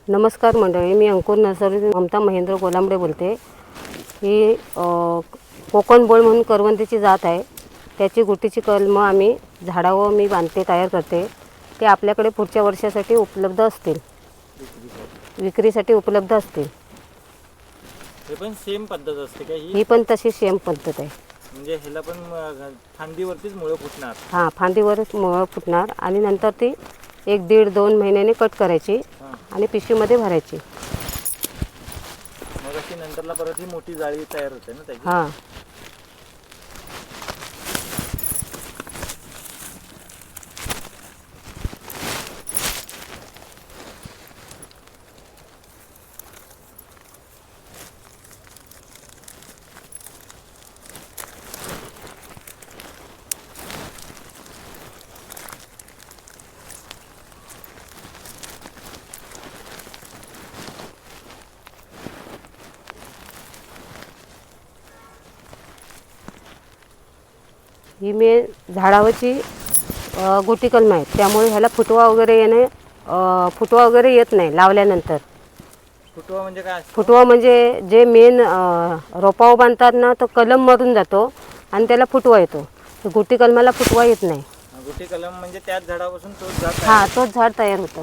नमस्कार मंडळी, मी अंकुर नर्सरी ममता महेंद्र गोलांबडे बोलते. ही कोकण बोळ म्हणून करवंदीची जात आहे. त्याची गुटीची कलमं आम्ही झाडावर मी बांधते, तयार करते. ते आपल्याकडे पुढच्या वर्षासाठी उपलब्ध असतील, विक्रीसाठी उपलब्ध असतील. हे पण सेम पद्धत असते का ही पण तशी सेम पद्धत आहे. म्हणजे ह्याला पण फांदीवरतीच मुळं फुटणार? हां, फांदीवरच मुळं फुटणार आणि नंतर ती 1-1.5-2 महिन्याने कट करायची आणि पिशवीमध्ये भरायची. मग अशी नंतरला परत ही मोठी जाळी तयार होते ना त्याची? हां. ही मी झाडावरची गुटी कलम आहे, त्यामुळे ह्याला फुटवा वगैरे येत नाही लावल्यानंतर. फुटवा म्हणजे काय? फुटवा म्हणजे जे मेन रोपाव बांधतात ना, तो कलम मरून जातो आणि त्याला फुटवा येतो. गुटी कलमाला फुटवा येत नाही. गुटी कलम म्हणजे त्याच झाडापासून तोच झाड? हां, तोच झाड तयार होतं.